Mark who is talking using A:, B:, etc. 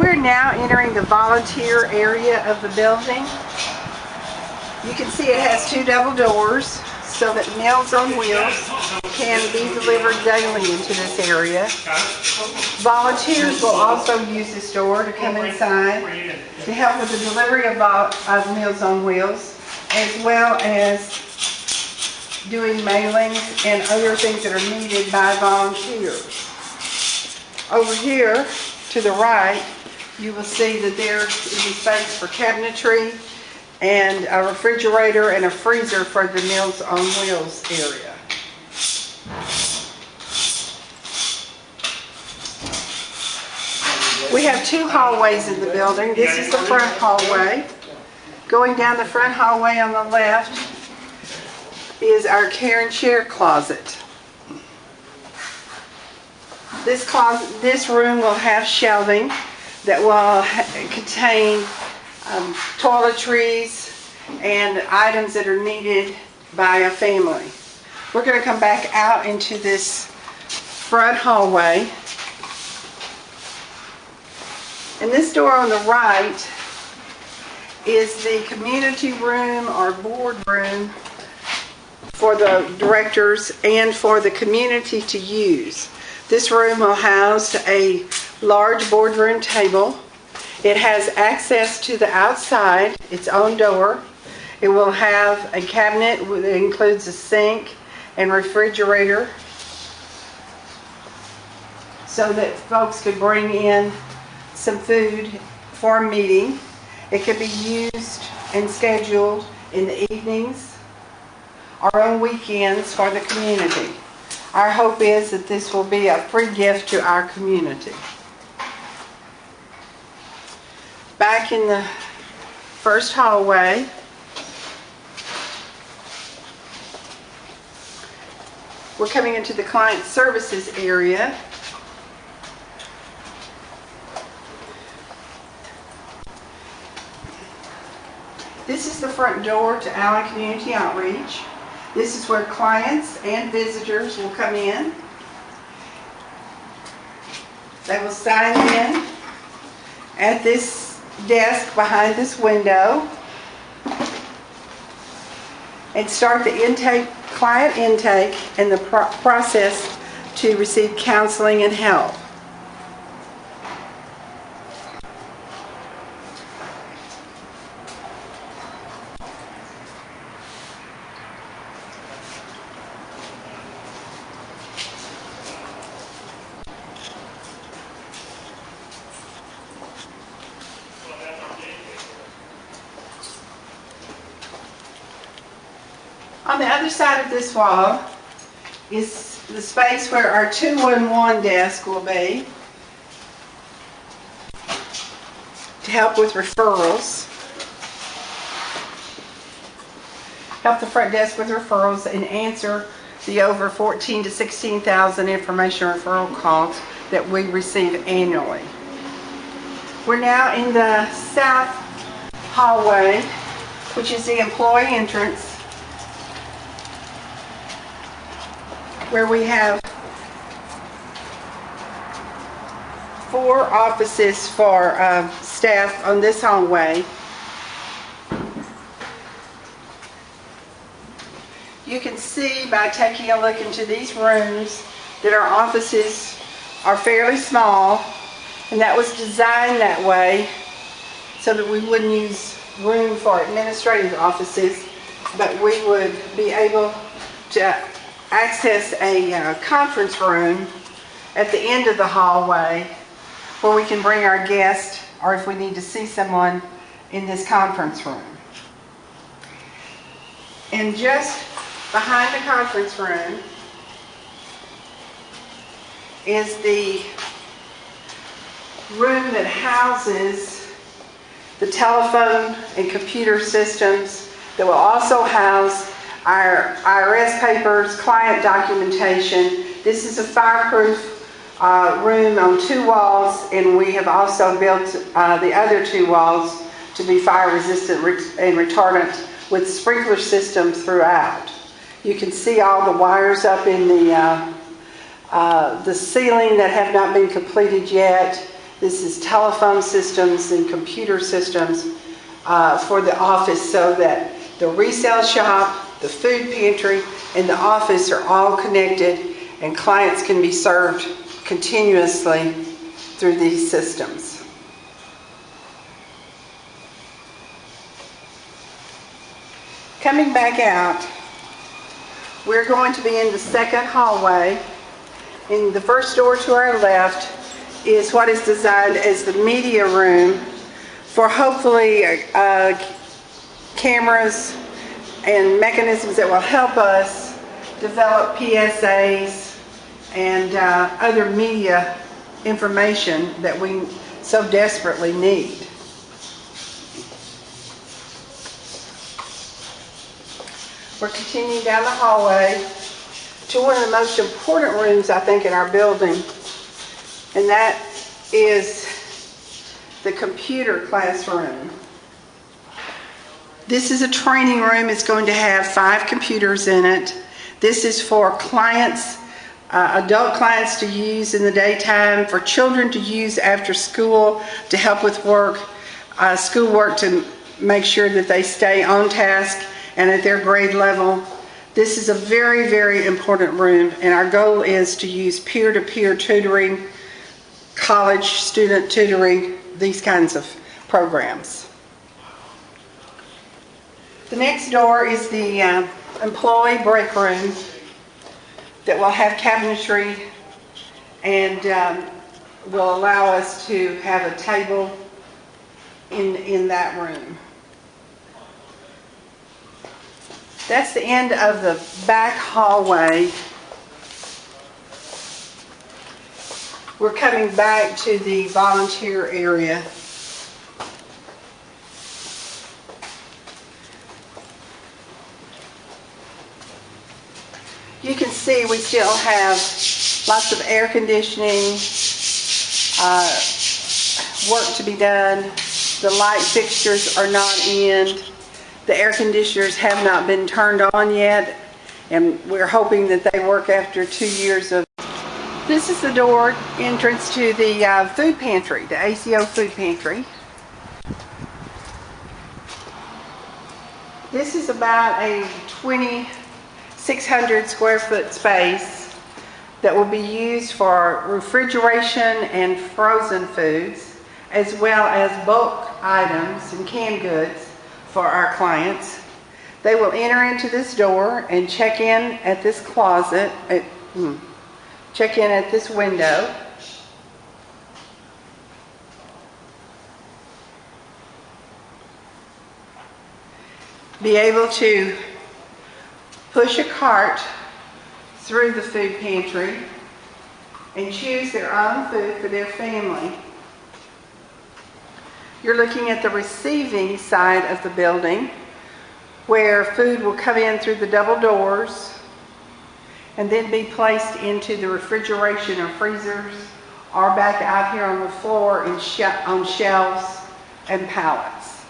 A: We're now entering the volunteer area of the building. You can see it has two double doors so that Meals on Wheels can be delivered daily into this area. Volunteers will also use this door to come inside to help with the delivery of Meals on Wheels, as well as doing mailings and other things that are needed by volunteers. Over here to the right, you will see that there is a space for cabinetry and a refrigerator and a freezer for the Meals on Wheels area. We have two hallways in the building. This is the front hallway. Going down the front hallway on the left is our care and share closet. This room will have shelving that will contain toiletries and items that are needed by a family. We're going to come back out into this front hallway. And this door on the right is the community room or board room for the directors and for the community to use. This room will house a large boardroom table. It has access to the outside, its own door. It will have a cabinet that includes a sink and refrigerator so that folks could bring in some food for a meeting. It could be used and scheduled in the evenings or on weekends for the community. Our hope is that this will be a free gift to our community. Back in the first hallway, we're coming into the client services area. This is the front door to Allen Community Outreach. This is where clients and visitors will come in. They will sign in at this desk behind this window and start the client intake and the process to receive counseling and help. On the other side of this wall is the space where our 211 desk will be to help with referrals. Help the front desk with referrals and answer the over 14,000 to 16,000 information referral calls that we receive annually. We're now in the south hallway, which is the employee entrance, where we have 4 offices for staff on this hallway. You can see by taking a look into these rooms that our offices are fairly small, and that was designed that way so that we wouldn't use room for administrative offices, but we would be able to access a conference room at the end of the hallway where we can bring our guests, or if we need to see someone, in this conference room. And just behind the conference room is the room that houses the telephone and computer systems that will also house our IRS papers, client documentation. This is a fireproof room on 2 walls, and we have also built the other 2 walls to be fire resistant and retardant with sprinkler systems throughout. You can see all the wires up in the ceiling that have not been completed yet, This is telephone systems and computer systems for the office, so that the resale shop, the food pantry, and the office are all connected, and clients can be served continuously through these systems. Coming back out, we're going to be in the second hallway. In the first door to our left is what is designed as the media room for hopefully cameras and mechanisms that will help us develop PSAs and other media information that we so desperately need. We're continuing down the hallway to one of the most important rooms, I think, in our building, and that is the computer classroom. This is a training room. It's going to have 5 computers in it. This is for clients, adult clients to use in the daytime, for children to use after school to help with work, schoolwork, to make sure that they stay on task and at their grade level. This is a very, very important room, and our goal is to use peer-to-peer tutoring, college student tutoring, these kinds of programs. The next door is the employee break room that will have cabinetry and will allow us to have a table in that room. That's the end of the back hallway. We're coming back to the volunteer area. You can see we still have lots of air conditioning, work to be done. The light fixtures are not in. The air conditioners have not been turned on yet, and we're hoping that they work after 2 years of. This is the door entrance to the food pantry, the ACO food pantry. This is about a 2,600 square foot space that will be used for refrigeration and frozen foods, as well as bulk items and canned goods for our clients. They will enter into this door and check in at this closet, check in at this window. Be able to push a cart through the food pantry and choose their own food for their family. You're looking at the receiving side of the building, where food will come in through the double doors and then be placed into the refrigeration or freezers, or back out here on the floor on shelves and pallets.